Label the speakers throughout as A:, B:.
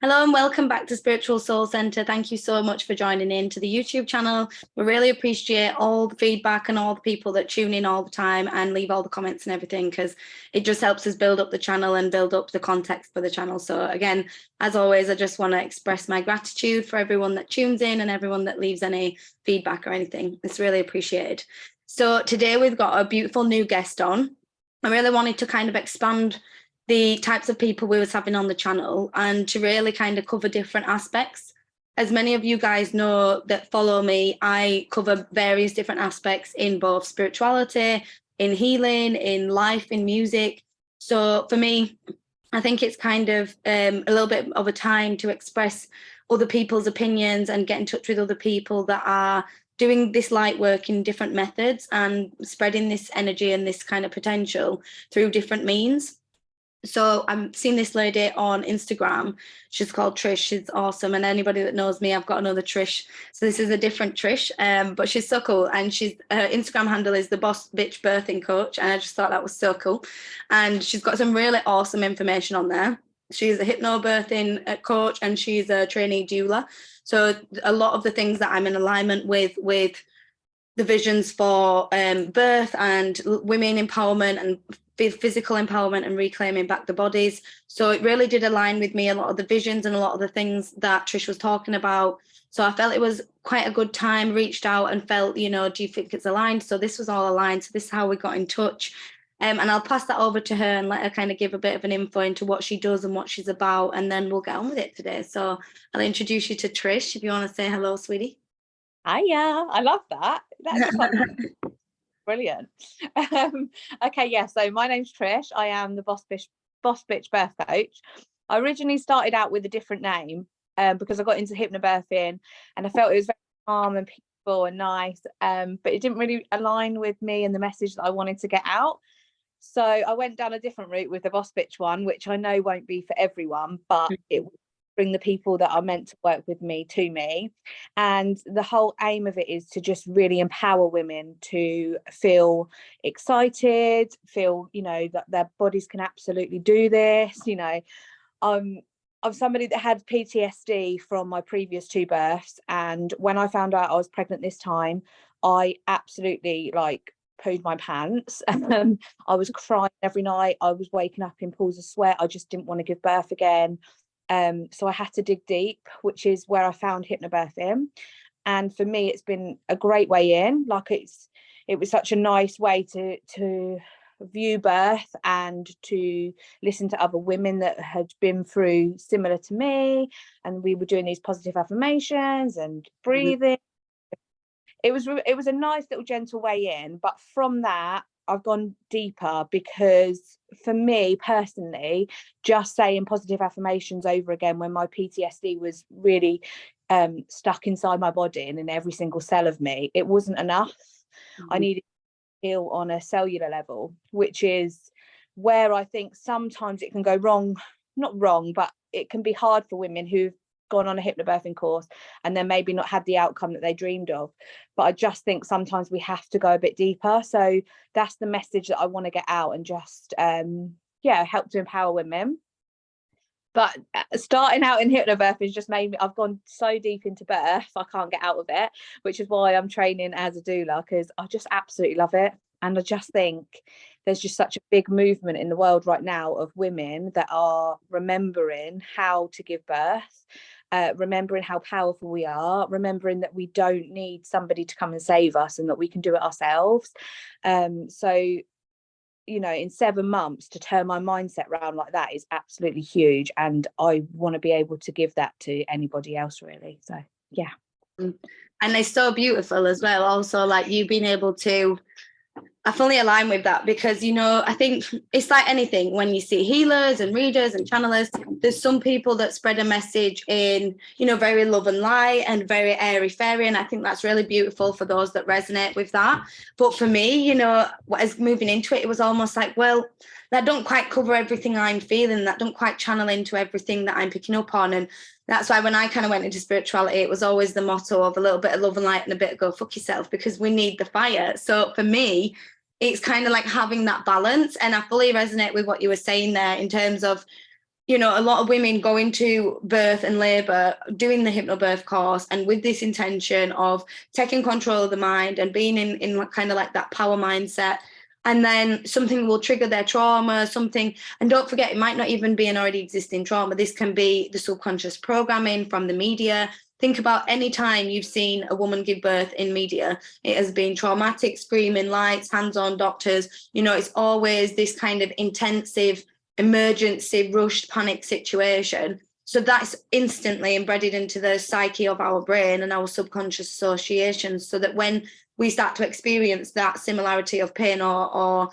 A: Hello and welcome back to Spiritual Soul Centre. Thank you so much for joining in to the YouTube channel. We really appreciate all the feedback and all the people that tune in all the time and leave all the comments and everything, because it just helps us build up the channel and build up the context for the channel. So again, as always, I just want to express my gratitude for everyone that tunes in and everyone that leaves any feedback or anything. It's really appreciated. So today we've got a beautiful new guest on. I really wanted to kind of expand the types of people we was having on the channel and to really kind of cover different aspects. As many of you guys know that follow me, I cover various different aspects in both spirituality, in healing, in life, in music. So for me, I think it's kind of a little bit of a time to express other people's opinions and get in touch with other people that are doing this light work in different methods and spreading this energy and this kind of potential through different means. So I'm seeing this lady on Instagram. She's called Trish. She's awesome. And anybody that knows me, I've got another Trish. So this is a different Trish, but she's so cool. And her Instagram handle is the Boss Bitch Birthing Coach. And I just thought that was so cool. And she's got some really awesome information on there. She's a hypnobirthing coach and she's a trainee doula. So a lot of the things that I'm in alignment with the visions for birth and women empowerment and physical empowerment and reclaiming back the bodies. So it really did align with me, a lot of the visions and a lot of the things that Trish was talking about. So I felt it was quite a good time, reached out and felt, do you think it's aligned? So this was all aligned. So this is how we got in touch. And I'll pass that over to her and let her kind of give a bit of an info into what she does and what she's about. And then we'll get on with it today. So I'll introduce you to Trish, if you want to say hello, sweetie.
B: Hiya, I love that. That's quite brilliant. Okay, yeah, so my name's Trish. I am the Boss Bitch Birth Coach. I originally started out with a different name because I got into hypnobirthing and I felt it was very calm and peaceful and nice, but it didn't really align with me and the message that I wanted to get out. So I went down a different route with the Boss Bitch one, which I know won't be for everyone, but it will bring the people that are meant to work with me to me. And the whole aim of it is to just really empower women to feel excited, feel, that their bodies can absolutely do this. I'm somebody that had PTSD from my previous 2 births. And when I found out I was pregnant this time, I absolutely pooed my pants. I was crying every night. I was waking up in pools of sweat. I just didn't want to give birth again. So I had to dig deep, which is where I found hypnobirthing. And for me, it's been a great way in. It was such a nice way to view birth and to listen to other women that had been through similar to me. And we were doing these positive affirmations and breathing. It was a nice little gentle way in. But from that, I've gone deeper because for me personally, just saying positive affirmations over again when my PTSD was really stuck inside my body and in every single cell of me, it wasn't enough. I needed to heal on a cellular level, which is where I think sometimes it can go wrong, not wrong, but it can be hard for women who've gone on a hypnobirthing course and then maybe not had the outcome that they dreamed of. But I just think sometimes we have to go a bit deeper. So that's the message that I want to get out and just help to empower women. But starting out in hypnobirthing just made me, I've gone so deep into birth, I can't get out of it, which is why I'm training as a doula, because I just absolutely love it. And I just think there's just such a big movement in the world right now of women that are remembering how to give birth, remembering how powerful we are, remembering that we don't need somebody to come and save us and that we can do it ourselves. So in 7 months to turn my mindset around like that is absolutely huge. And I want to be able to give that to anybody else, really. So, yeah.
A: And it's so beautiful as well. Also, you being able to, I fully align with that because, I think it's like anything. When you see healers and readers and channelers, there's some people that spread a message in, very love and light and very airy fairy. And I think that's really beautiful for those that resonate with that. But for me, as moving into it, it was almost like, well, that don't quite cover everything I'm feeling. That don't quite channel into everything that I'm picking up on. And that's why when I kind of went into spirituality, it was always the motto of a little bit of love and light and a bit of go fuck yourself, because we need the fire. So for me, it's kind of like having that balance. And I fully resonate with what you were saying there in terms of you know, a lot of women go into birth and labour doing the hypnobirth course and with this intention of taking control of the mind and being in kind of like that power mindset. And then something will trigger their trauma, something, and don't forget, it might not even be an already existing trauma. This can be the subconscious programming from the media. Think about any time you've seen a woman give birth in media. It has been traumatic, screaming, lights, hands-on, doctors. You know, it's always this kind of intensive, emergency, rushed, panic situation. So that's instantly embedded into the psyche of our brain and our subconscious associations, so that when we start to experience that similarity of pain or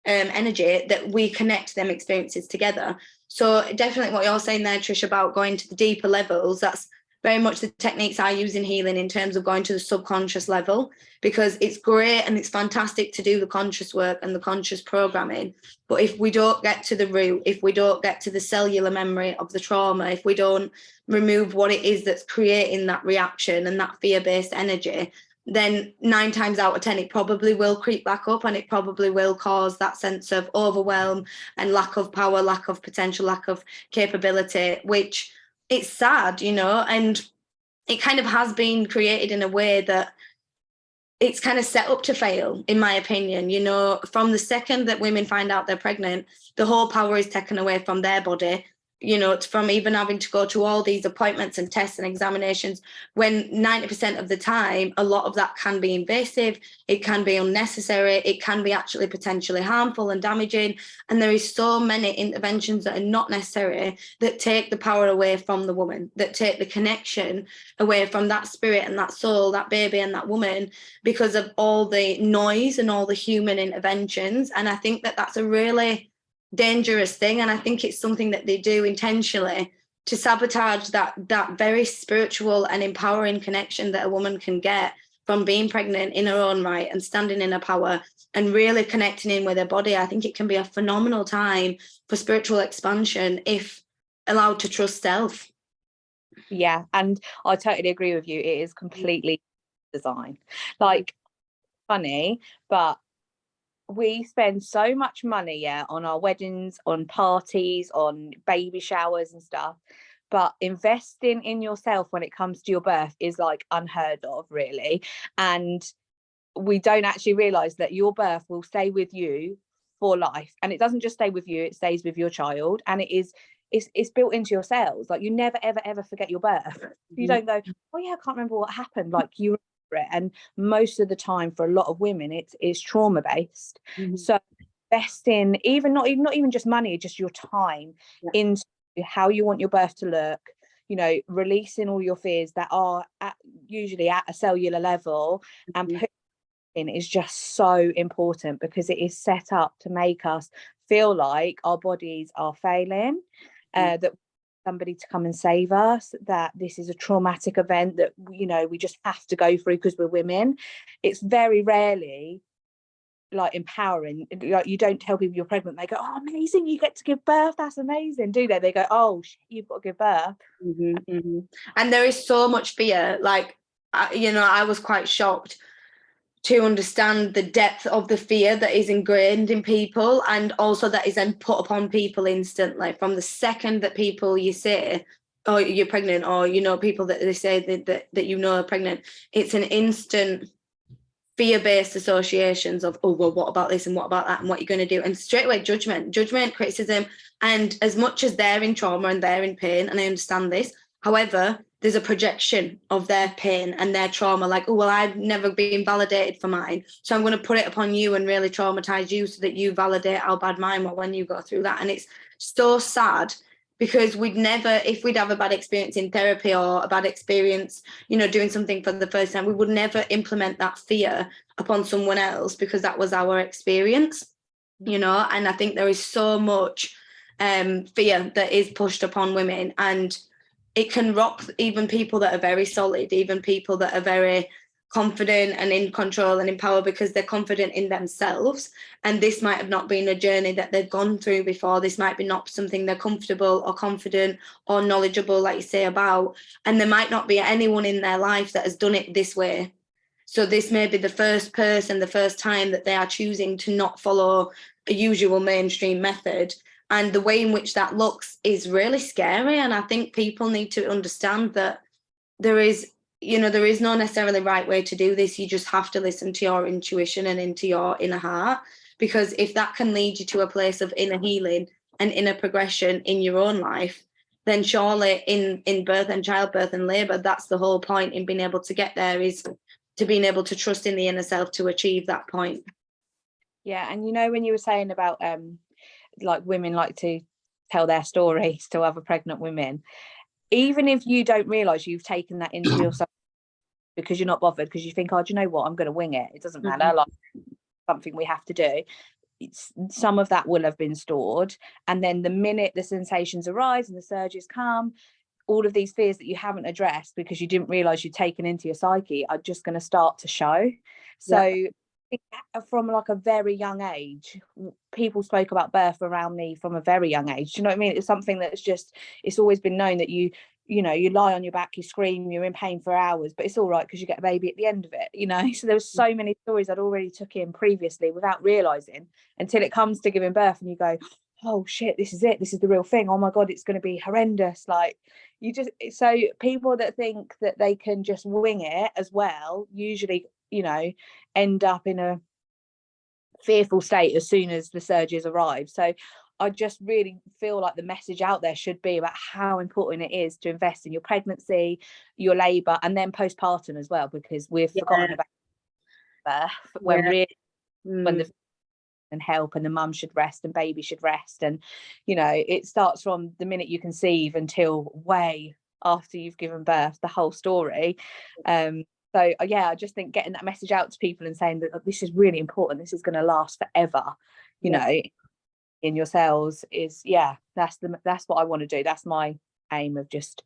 A: energy, that we connect them experiences together. So definitely what you're saying there, Trish, about going to the deeper levels, that's very much the techniques I use in healing in terms of going to the subconscious level, because it's great and it's fantastic to do the conscious work and the conscious programming. But if we don't get to the root, if we don't get to the cellular memory of the trauma, if we don't remove what it is that's creating that reaction and that fear-based energy, then 9 times out of 10, it probably will creep back up, and it probably will cause that sense of overwhelm and lack of power, lack of potential, lack of capability, which it's sad, you know, and it kind of has been created in a way that it's kind of set up to fail, in my opinion. You know, from the second that women find out they're pregnant, the whole power is taken away from their body. You know, it's from even having to go to all these appointments and tests and examinations, when 90% of the time, a lot of that can be invasive, it can be unnecessary, it can be actually potentially harmful and damaging. And there is so many interventions that are not necessary, that take the power away from the woman, that take the connection away from that spirit and that soul, that baby and that woman, because of all the noise and all the human interventions. And I think that that's a really dangerous thing, and I think it's something that they do intentionally to sabotage that very spiritual and empowering connection that a woman can get from being pregnant in her own right and standing in her power and really connecting in with her body. I think it can be a phenomenal time for spiritual expansion if allowed to trust self.
B: Yeah, and I totally agree with you. It is completely designed. Like, funny, but we spend so much money, on our weddings, on parties, on baby showers and stuff, but investing in yourself when it comes to your birth is like unheard of, really. And we don't actually realize that your birth will stay with you for life, and it doesn't just stay with you, it stays with your child, and it's built into your cells. Like, you never ever forget your birth. You don't go, oh yeah, I can't remember what happened. Like, you it. And most of the time, for a lot of women, it's trauma based. So investing, not even just money, just your time into how you want your birth to look, you know, releasing all your fears that are usually at a cellular level, and putting in is just so important, because it is set up to make us feel like our bodies are failing, that somebody to come and save us, that this is a traumatic event that, you know, we just have to go through because we're women. It's very rarely like empowering. Like, you don't tell people you're pregnant, they go, oh amazing, you get to give birth, that's amazing. Do they go, oh shit, you've got to give birth.
A: And there is so much fear. Like, you know, I was quite shocked to understand the depth of the fear that is ingrained in people, and also that is then put upon people instantly. From the second that people, you say, oh, you're pregnant, or, you know, people that they say that you know are pregnant, it's an instant fear-based associations of, oh, well, what about this and what about that and what you're going to do, and straight away judgment, criticism. And as much as they're in trauma and they're in pain, and I understand this, however, there's a projection of their pain and their trauma, like, oh, well, I've never been validated for mine, so I'm going to put it upon you and really traumatize you so that you validate how bad mine were when you go through that. And it's so sad, because we'd never, if we'd have a bad experience in therapy or a bad experience, you know, doing something for the first time, we would never implement that fear upon someone else, because that was our experience, you know. And I think there is so much fear that is pushed upon women, and it can rock even people that are very solid, even people that are very confident and in control and in power, because they're confident in themselves. And this might have not been a journey that they've gone through before. This might be not something they're comfortable or confident or knowledgeable, like you say, about. And there might not be anyone in their life that has done it this way. So this may be the first person, the first time that they are choosing to not follow a usual mainstream method. And the way in which that looks is really scary. And I think people need to understand that there is no necessarily right way to do this. You just have to listen to your intuition and into your inner heart, because if that can lead you to a place of inner healing and inner progression in your own life, then surely in birth and childbirth and labor, that's the whole point in being able to get there, is to being able to trust in the inner self to achieve that point.
B: Yeah. And when you were saying about like women like to tell their stories to other pregnant women, even if you don't realize you've taken that into yourself because you're not bothered, because you think, oh, do you know what, I'm going to wing it, it doesn't matter, like something we have to do, some of that will have been stored. And then the minute the sensations arise and the surges come, all of these fears that you haven't addressed because you didn't realize you'd taken into your psyche are just going to start to show. So from like a very young age, people spoke about birth around me from a very young age. Do you know what I mean? It's something that's just, it's always been known that you lie on your back, you scream, you're in pain for hours, but it's all right because you get a baby at the end of it, so there was so many stories I'd already took in previously without realizing, until it comes to giving birth and you go, oh shit, this is it, this is the real thing, oh my god, it's going to be horrendous. Like, so people that think that they can just wing it as well usually end up in a fearful state as soon as the surges arrive. So I just really feel like the message out there should be about how important it is to invest in your pregnancy, your labor, and then postpartum as well, because we've forgotten about birth when the and help, and the mum should rest and baby should rest, and it starts from the minute you conceive until way after you've given birth, the whole story. So I just think getting that message out to people and saying that this is really important, this is going to last forever, in your cells, is that's what I want to do. That's my aim of just.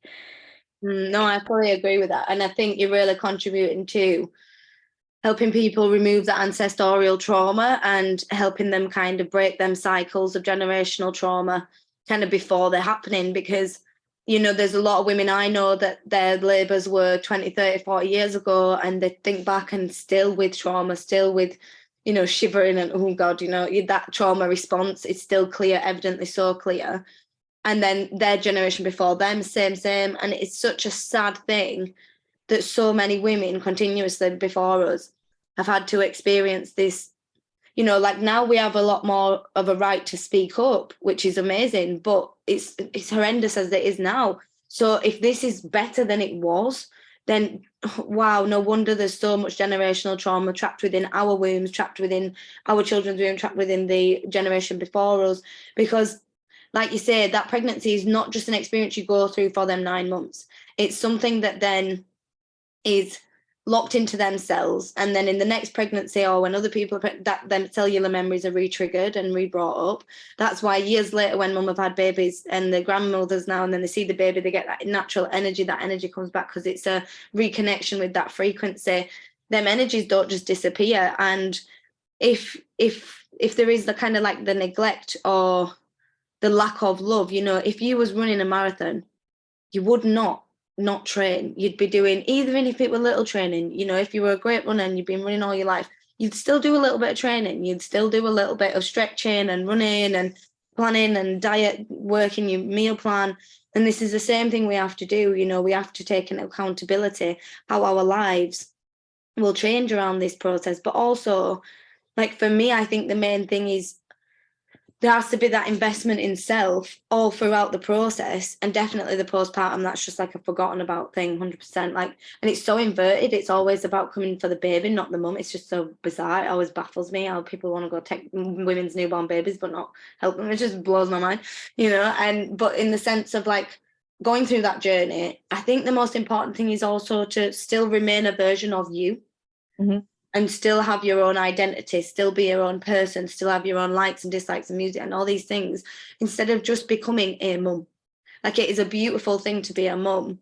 A: No, I fully agree with that, and I think you're really contributing to helping people remove that ancestral trauma and helping them kind of break them cycles of generational trauma kind of before they're happening, because there's a lot of women I know that their labours were 20, 30, 40 years ago, and they think back and still with trauma, still with, shivering and, oh God, that trauma response is still clear, evidently so clear. And then their generation before them, same. And it's such a sad thing that so many women continuously before us have had to experience this. Like now we have a lot more of a right to speak up, which is amazing, but it's horrendous as it is now. So if this is better than it was, then wow, no wonder there's so much generational trauma trapped within our wombs, trapped within our children's womb, trapped within the generation before us. Because like you said, that pregnancy is not just an experience you go through for them 9 months. It's something that then is locked into themselves, and then in the next pregnancy, or when other people that them cellular memories are re-triggered and re-brought up. That's why years later, when mum have had babies and the grandmothers now, and then they see the baby, they get that natural energy. That energy comes back because it's a reconnection with that frequency. Them energies don't just disappear. And if there is the kind of like the neglect or the lack of love, if you was running a marathon, you would not train. You'd be doing, even if it were little training, if you were a great runner and you've been running all your life, you'd still do a little bit of training. You'd still do a little bit of stretching and running and planning and diet work in your meal plan. And this is the same thing we have to do. We have to take an accountability how our lives will change around this process. But also, like for me, I think the main thing is there has to be that investment in self all throughout the process, and definitely the postpartum. That's just like a forgotten about thing, 100%. Like, and it's so inverted. It's always about coming for the baby, not the mum. It's just so bizarre. It always baffles me how people want to go take women's newborn babies but not help them. It just blows my mind, but in the sense of like going through that journey, I think the most important thing is also to still remain a version of you.
B: Mm-hmm.
A: And still have your own identity, still be your own person, still have your own likes and dislikes and music and all these things, instead of just becoming a mum. Like, it is a beautiful thing to be a mum,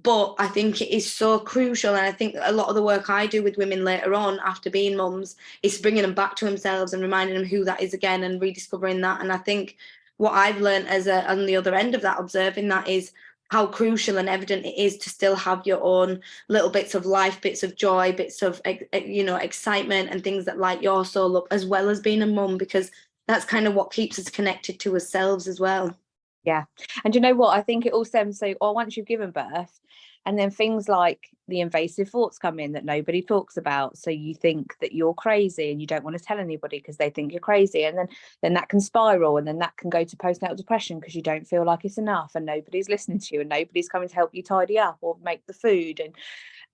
A: but I think it is so crucial. And I think a lot of the work I do with women later on after being mums is bringing them back to themselves and reminding them who that is again and rediscovering that. And I think what I've learned on the other end of that, observing that, is how crucial and evident it is to still have your own little bits of life, bits of joy, bits of, excitement and things that light your soul up, as well as being a mum, because that's kind of what keeps us connected to ourselves as well.
B: Yeah. And you know what? I think it all stems so, or once you've given birth, and then things like the invasive thoughts come in that nobody talks about. So you think that you're crazy and you don't want to tell anybody because they think you're crazy. And then that can spiral, and then that can go to postnatal depression because you don't feel like it's enough and nobody's listening to you and nobody's coming to help you tidy up or make the food. And,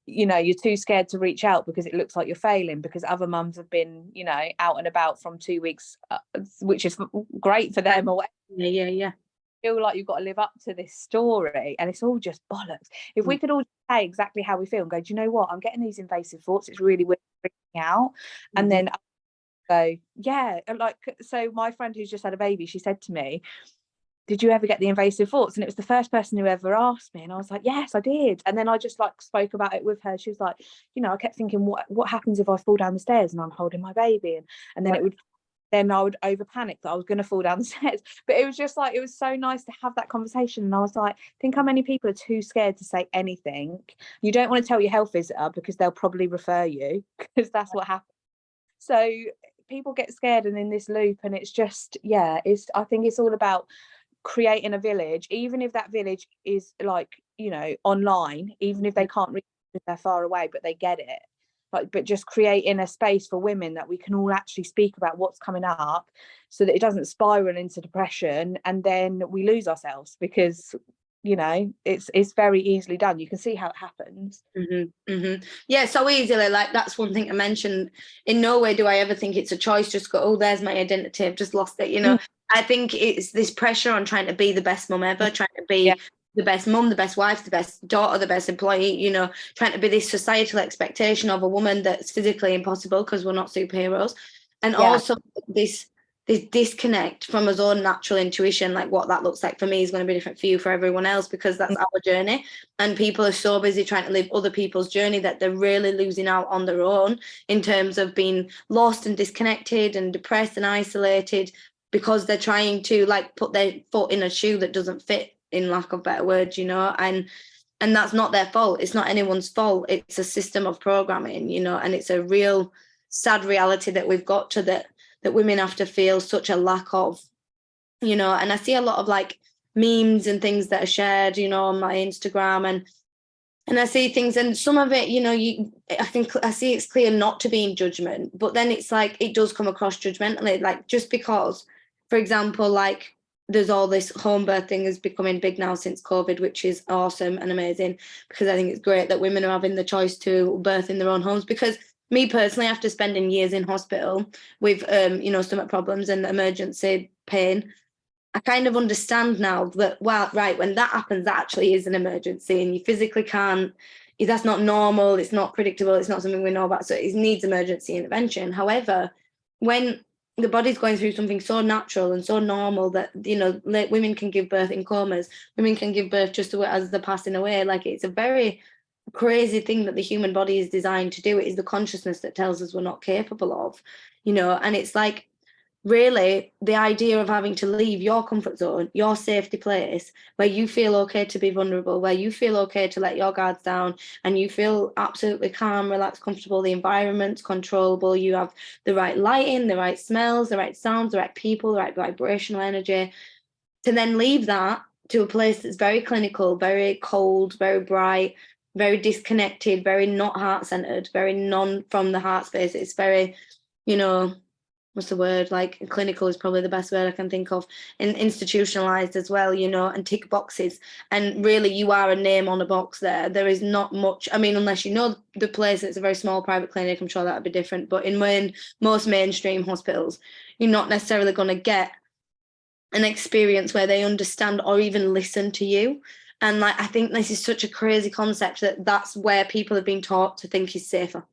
B: you know, you're too scared to reach out because it looks like you're failing because other mums have been, you know, out and about from 2 weeks, which is great for them or whatever.
A: Yeah.
B: Feel like you've got to live up to this story, and it's all just bollocks. If we could all say exactly how we feel and go, do you know what, I'm getting these invasive thoughts, it's really weird, freaking out, and then go, yeah, like, so my friend who's just had a baby, she said to me, did you ever get the invasive thoughts? And it was the first person who ever asked me, and I was like, yes, I did. And then I just like spoke about it with her. She was like, you know, I kept thinking, what happens if I fall down the stairs and I'm holding my baby, and then then I would over panic that I was going to fall down the stairs. But it was just like, it was so nice to have that conversation. And I was like, think how many people are too scared to say anything. You don't want to tell your health visitor because they'll probably refer you, because that's what happens. So people get scared and in this loop, and it's just, yeah, I think it's all about creating a village, even if that village is like, you know, online, even if they can't reach it, they're far away, but they get it. But just creating a space for women that we can all actually speak about what's coming up, so that it doesn't spiral into depression and then we lose ourselves, because, you know, it's very easily done. You can see how it happens.
A: Yeah, so easily. Like, that's one thing I mentioned. In no way do I ever think it's a choice, just go, oh, there's my identity, I've just lost it, you know. I think it's this pressure on trying to be the best mum ever, trying to be the best mum, the best wife, the best daughter, the best employee, you know, trying to be this societal expectation of a woman that's physically impossible because we're not superheroes. And also this disconnect from our own natural intuition, like what that looks like for me is going to be different for you, for everyone else, because that's our journey. And people are so busy trying to live other people's journey that they're really losing out on their own in terms of being lost and disconnected and depressed and isolated, because they're trying to like put their foot in a shoe that doesn't fit, in lack of better words, you know. And that's not their fault. It's not anyone's fault. It's a system of programming, you know, and it's a real sad reality that we've got to, that women have to feel such a lack of, you know. And I see a lot of like memes and things that are shared, you know, on my Instagram, and I see things, and some of it, you know, I see it's clear not to be in judgment, but then it's like it does come across judgmentally, like just because, for example, like there's all this home birth thing is becoming big now since COVID, which is awesome and amazing, because I think it's great that women are having the choice to birth in their own homes. Because me personally, after spending years in hospital with, you know, stomach problems and emergency pain, I kind of understand now that, well, right, when that happens, that actually is an emergency and you physically can't, that's not normal, it's not predictable, it's not something we know about, so it needs emergency intervention. However, when the body's going through something so natural and so normal that, you know, women can give birth in comas, women can give birth just as they're passing away, like it's a very crazy thing that the human body is designed to do. It is the consciousness that tells us we're not capable of, you know. And it's like, really, the idea of having to leave your comfort zone, your safety place, where you feel okay to be vulnerable, where you feel okay to let your guards down, and you feel absolutely calm, relaxed, comfortable, the environment's controllable, you have the right lighting, the right smells, the right sounds, the right people, the right vibrational energy, to then leave that to a place that's very clinical, very cold, very bright, very disconnected, very not heart-centered, very non from the heart space. It's very, you know, what's the word, like clinical is probably the best word I can think of, and institutionalized as well, you know, and tick boxes. And really, you are a name on a box there. There is not much, I mean, unless you know the place, it's a very small private clinic, I'm sure that would be different. But in most mainstream hospitals, you're not necessarily going to get an experience where they understand or even listen to you. And like, I think this is such a crazy concept that's where people have been taught to think is safer.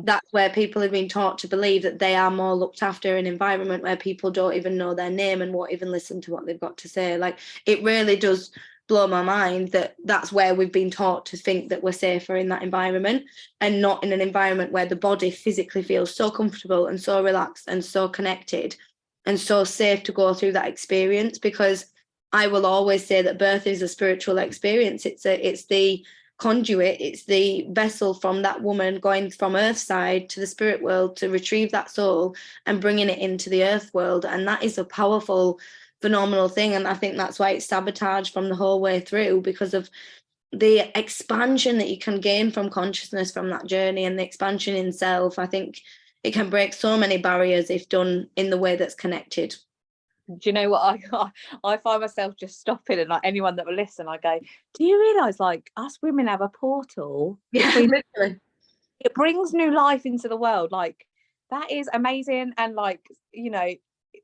A: That's where people have been taught to believe that they are more looked after in an environment where people don't even know their name and won't even listen to what they've got to say. Like, it really does blow my mind that that's where we've been taught to think that we're safer, in that environment, and not in an environment where the body physically feels so comfortable and so relaxed and so connected and so safe to go through that experience. Because I will always say that birth is a spiritual experience. It's the conduit, it's the vessel from that woman going from earth side to the spirit world to retrieve that soul and bringing it into the earth world. And that is a powerful, phenomenal thing. And I think that's why it's sabotaged from the whole way through, because of the expansion that you can gain from consciousness from that journey and the expansion in self. I think it can break so many barriers if done in the way that's connected.
B: Do you know what I find myself just stopping, and like anyone that will listen, I go, do you realize like us women have a portal?
A: Yeah, literally.
B: It brings new life into the world. Like that is amazing, and like, you know,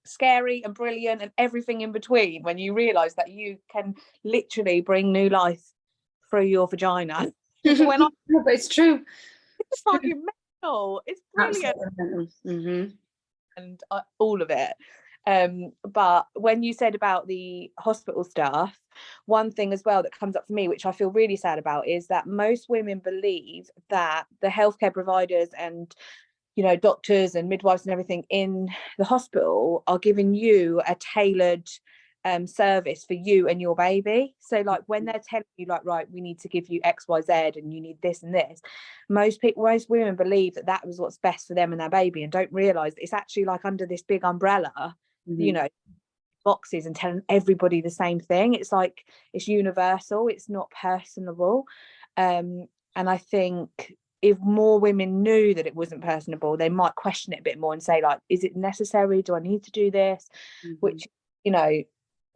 B: scary and brilliant and everything in between, when you realize that you can literally bring new life through your vagina. When
A: But it's true.
B: it's fucking mental. It's brilliant.
A: Mm-hmm.
B: And all of it. But when you said about the hospital staff, one thing as well that comes up for me, which I feel really sad about, is that most women believe that the healthcare providers and, you know, doctors and midwives and everything in the hospital are giving you a tailored service for you and your baby. So like when they're telling you like, right, we need to give you XYZ and you need this and this, most women believe that that was what's best for them and their baby, and don't realize that it's actually like under this big umbrella, you know, boxes, and telling everybody the same thing. It's like it's universal, it's not personable. And I think if more women knew that it wasn't personable, they might question it a bit more and say like, is it necessary? Do I need to do this? Which, you know,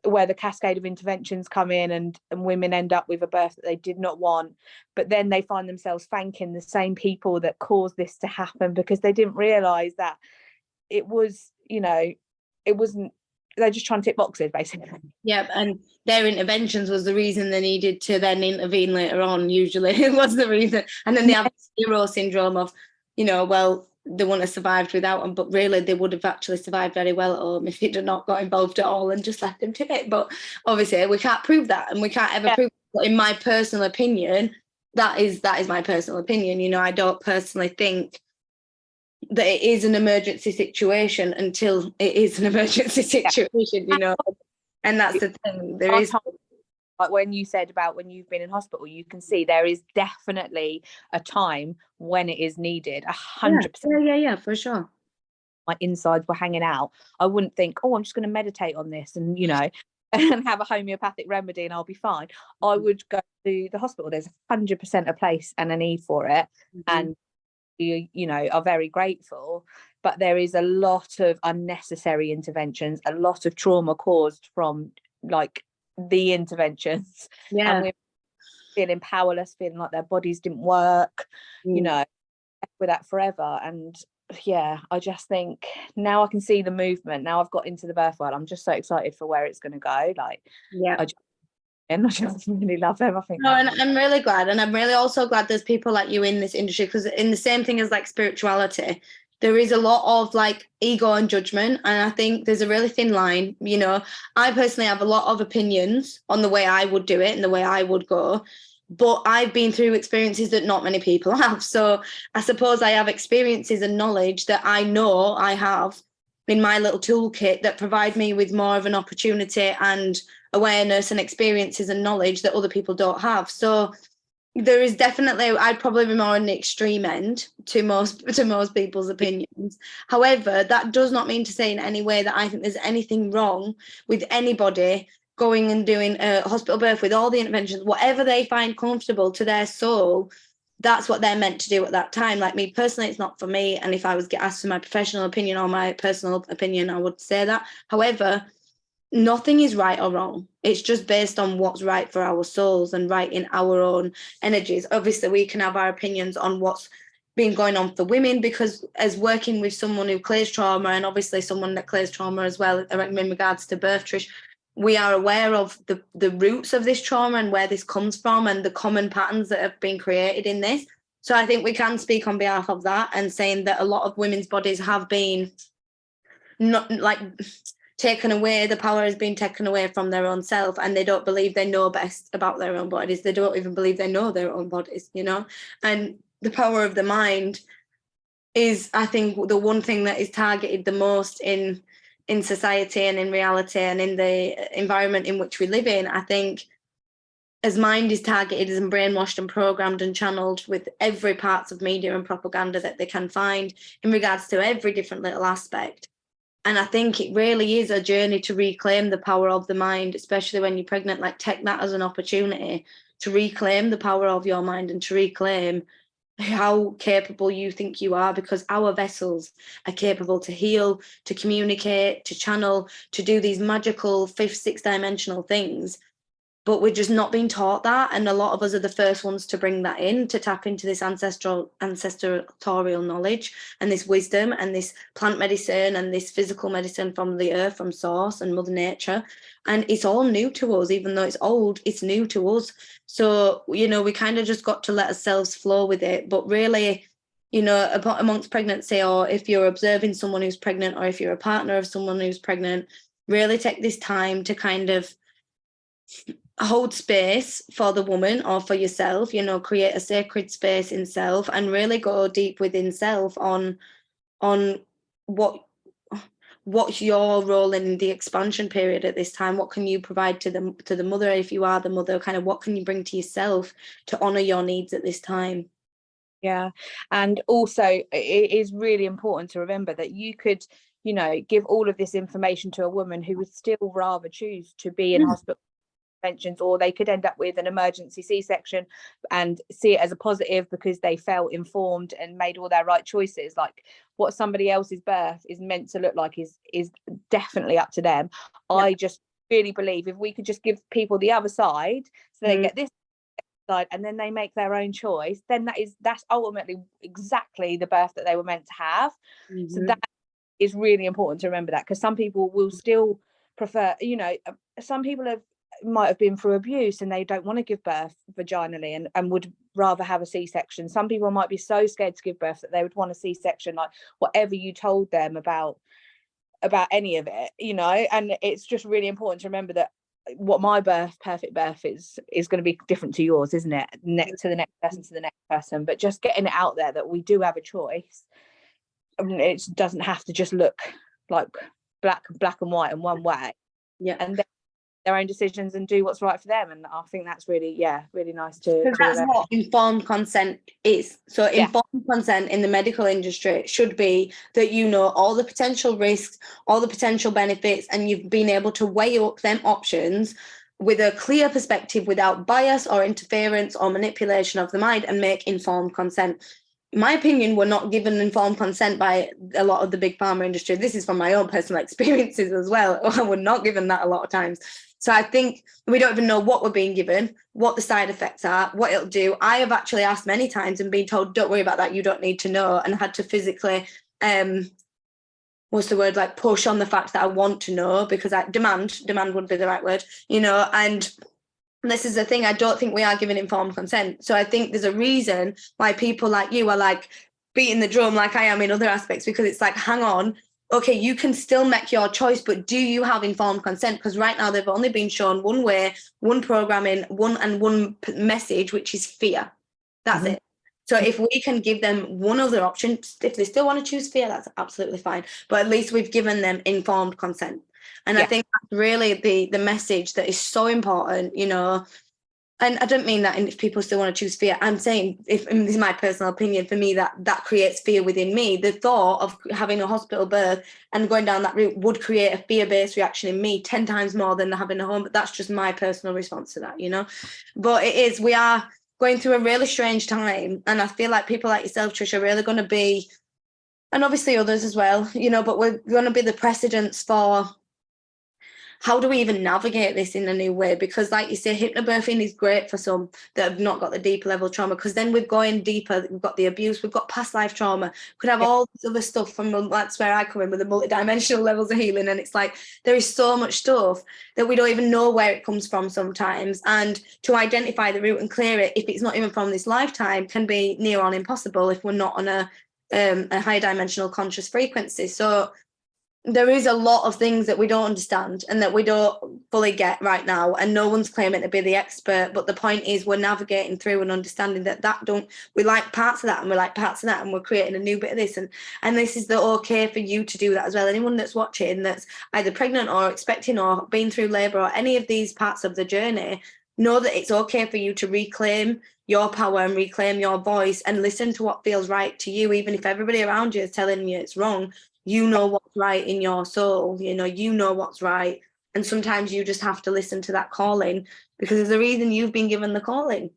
B: where the cascade of interventions come in, and women end up with a birth that they did not want, but then they find themselves thanking the same people that caused this to happen, because they didn't realize that it was, you know, it wasn't, they're just trying to tick boxes basically.
A: Yep, and their interventions was the reason they needed to then intervene later on. Usually it was the reason. And then they have the hero syndrome of, you know, well, they wouldn't have survived without them, but really they would have actually survived very well at home if they'd not got involved at all and just left them to it. But obviously we can't prove that, and we can't ever prove it. But in my personal opinion, that is my personal opinion. You know, I don't personally think that it is an emergency situation until it is an emergency situation, you know. And that's the thing. There is,
B: like when you said about when you've been in hospital, you can see there is definitely a time when it is needed. 100%.
A: Yeah, for sure.
B: My insides were hanging out. I wouldn't think, oh, I'm just going to meditate on this and, you know, and have a homeopathic remedy and I'll be fine. I would go to the hospital. There's 100% a place and a need for it. And you know, are very grateful, but there is a lot of unnecessary interventions, a lot of trauma caused from like the interventions. And we're feeling powerless, feeling like their bodies didn't work, you know, with that forever. And yeah, I just think now I can see the movement. Now I've got into the birth world, I'm just so excited for where it's going to go. Like, I just really love them. I think.
A: No, and I'm really glad, and I'm really also glad there's people like you in this industry, because in the same thing as like spirituality, there is a lot of like ego and judgment, and I think there's a really thin line. You know, I personally have a lot of opinions on the way I would do it and the way I would go, but I've been through experiences that not many people have. So I suppose I have experiences and knowledge that I know I have in my little toolkit that provide me with more of an opportunity and awareness and experiences and knowledge that other people don't have. So there is definitely, I'd probably be more on the extreme end to most people's opinions. However, that does not mean to say in any way that I think there's anything wrong with anybody going and doing a hospital birth with all the interventions, whatever they find comfortable to their soul. That's what they're meant to do at that time. Like me personally, it's not for me. And if I was get asked for my professional opinion or my personal opinion, I would say that. However, nothing is right or wrong. It's just based on what's right for our souls and right in our own energies. Obviously, we can have our opinions on what's been going on for women, because as working with someone who clears trauma, and obviously someone that clears trauma as well in regards to birth, Trish, we are aware of the roots of this trauma and where this comes from and the common patterns that have been created in this. So I think we can speak on behalf of that and saying that a lot of women's bodies have been not like taken away. The power has been taken away from their own self, and they don't believe they know best about their own bodies. They don't even believe they know their own bodies, you know. And the power of the mind is, I think, the one thing that is targeted the most in society and in reality and in the environment in which we live in. I think as mind is targeted and brainwashed and programmed and channeled with every parts of media and propaganda that they can find in regards to every different little aspect. And I think it really is a journey to reclaim the power of the mind, especially when you're pregnant. Like, take that as an opportunity to reclaim the power of your mind and to reclaim how capable you think you are, because our vessels are capable to heal, to communicate, to channel, to do these magical 5th, 6th dimensional things. But we're just not being taught that, and a lot of us are the first ones to bring that in, to tap into this ancestral knowledge and this wisdom and this plant medicine and this physical medicine from the earth, from source and Mother Nature. And it's all new to us. Even though it's old, it's new to us. So, you know, we kind of just got to let ourselves flow with it. But really, you know, amongst pregnancy, or if you're observing someone who's pregnant, or if you're a partner of someone who's pregnant, really take this time to kind of hold space for the woman or for yourself, you know, create a sacred space in self and really go deep within self on what's your role in the expansion period at this time. What can you provide to the mother, if you are the mother? Kind of what can you bring to yourself to honor your needs at this time?
B: Yeah. And also it is really important to remember that you could, you know, give all of this information to a woman who would still rather choose to be in hospital, or they could end up with an emergency C-section and see it as a positive because they felt informed and made all their right choices. Like, what somebody else's birth is meant to look like is definitely up to them. Yeah. I just really believe if we could just give people the other side, so they get this side and then they make their own choice, then that's ultimately exactly the birth that they were meant to have. So that is really important to remember, that because some people will still prefer, you know, some people might have been through abuse and they don't want to give birth vaginally and would rather have a C-section. Some people might be so scared to give birth that they would want a C-section, like whatever you told them about any of it, you know. And it's just really important to remember that what my perfect birth is going to be different to yours, isn't it? Next to the next person, to the next person. But just getting it out there that we do have a choice. I mean, it doesn't have to just look like black and white in one way.
A: Yeah.
B: And then their own decisions and do what's right for them. And I think that's really nice to
A: that's what informed consent is. So informed consent in the medical industry should be that you know all the potential risks, all the potential benefits, and you've been able to weigh up them options with a clear perspective without bias or interference or manipulation of the mind, and make informed consent. In my opinion, we're not given informed consent by a lot of the big pharma industry. This is from my own personal experiences as well. We're not given that a lot of times. So I think we don't even know what we're being given, what the side effects are, what it'll do. I have actually asked many times and been told, don't worry about that, you don't need to know, and had to physically, like push on the fact that I want to know, because I demand would be the right word, you know. And this is the thing, I don't think we are given informed consent. So I think there's a reason why people like you are like beating the drum like I am in other aspects, because it's like, hang on, okay, you can still make your choice, but do you have informed consent? Because right now they've only been shown one way, one programming, one message, which is fear. That's it. So if we can give them one other option, if they still want to choose fear, that's absolutely fine. But at least we've given them informed consent. And I think that's really the message that is so important, you know. And I don't mean that if people still want to choose fear. I'm saying, this is my personal opinion, for me, that creates fear within me. The thought of having a hospital birth and going down that route would create a fear-based reaction in me 10 times more than having a home. But that's just my personal response to that, you know. But we are going through a really strange time. And I feel like people like yourself, Trish, are really going to be, and obviously others as well, you know, but we're going to be the precedents for how do we even navigate this in a new way? Because like you say, hypnobirthing is great for some that have not got the deeper level trauma, because then we're going deeper. We've got the abuse, we've got past life trauma, could have all this other stuff from, that's where I come in with the multidimensional levels of healing. And it's like, there is so much stuff that we don't even know where it comes from sometimes. And to identify the root and clear it, if it's not even from this lifetime, can be near on impossible if we're not on a high dimensional conscious frequency. So there is a lot of things that we don't understand and that we don't fully get right now, and no one's claiming to be the expert. But the point is, we're navigating through and understanding we like parts of that and we like parts of that, and we're creating a new bit of this, and this is okay for you to do that as well. Anyone that's watching that's either pregnant or expecting or been through labour or any of these parts of the journey, know that it's okay for you to reclaim your power and reclaim your voice and listen to what feels right to you. Even if everybody around you is telling you it's wrong, you know what's right in your soul, you know what's right. And sometimes you just have to listen to that calling, because there's a reason you've been given the calling.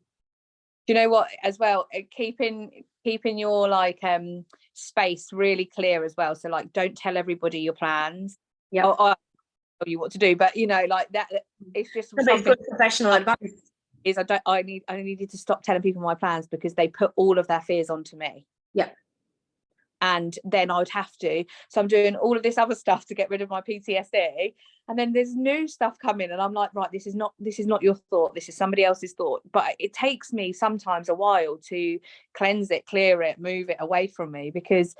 B: Do you know what, as well, keeping your like space really clear as well. So like, don't tell everybody your plans.
A: Yeah.
B: Or tell you what to do, but you know, like that, it's just
A: something good professional advice.
B: Is I needed to stop telling people my plans, because they put all of their fears onto me.
A: Yeah.
B: And then I would have to, so I'm doing all of this other stuff to get rid of my PTSD, and then there's new stuff coming, and I'm like, right, this is not your thought, this is somebody else's thought. But it takes me sometimes a while to cleanse it, clear it, move it away from me, because,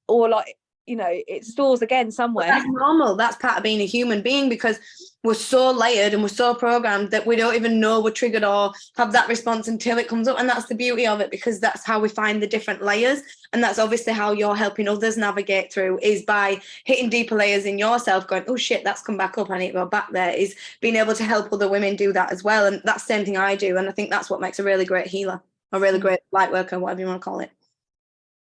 B: or like, you know, it stores again somewhere.
A: But that's normal. That's part of being a human being, because we're so layered and we're so programmed that we don't even know we're triggered or have that response until it comes up. And that's the beauty of it, because that's how we find the different layers. And that's obviously how you're helping others navigate through, is by hitting deeper layers in yourself, going, oh shit, that's come back up, I need to go back there, is being able to help other women do that as well. And that's the same thing I do. And I think that's what makes a really great healer, a really great light worker, whatever you want to call it.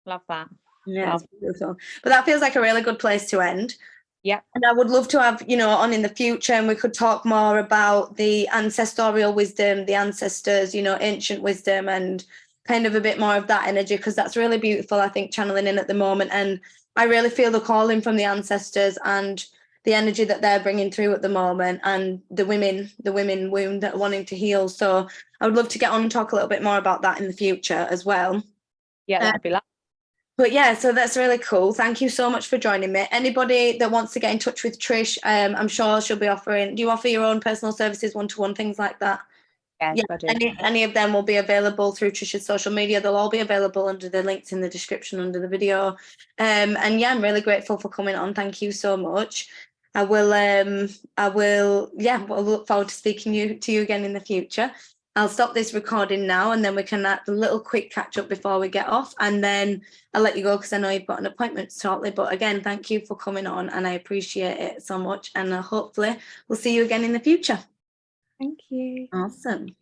B: Love that.
A: Yeah, it's beautiful. But that feels like a really good place to end.
B: Yeah.
A: And I would love to have, on in the future, and we could talk more about the ancestral wisdom, the ancestors, ancient wisdom, and kind of a bit more of that energy, because that's really beautiful, I think, channeling in at the moment. And I really feel the calling from the ancestors and the energy that they're bringing through at the moment, and the women wound that are wanting to heal. So I would love to get on and talk a little bit more about that in the future as well.
B: Yeah, that'd be lovely.
A: But yeah, so that's really cool. Thank you so much for joining me. Anybody that wants to get in touch with Trish, I'm sure she'll be offering. Do you offer your own personal services, one-to-one, things like that?
B: Yes,
A: Yeah,
B: I do.
A: any of them will be available through Trish's social media. They'll all be available under the links in the description under the video. And yeah, I'm really grateful for coming on. Thank you so much. We'll look forward to speaking to you again in the future. I'll stop this recording now, and then we can have a little quick catch up before we get off, and then I'll let you go because I know you've got an appointment shortly. But again, thank you for coming on, and I appreciate it so much, and hopefully we'll see you again in the future.
B: Thank you.
A: Awesome.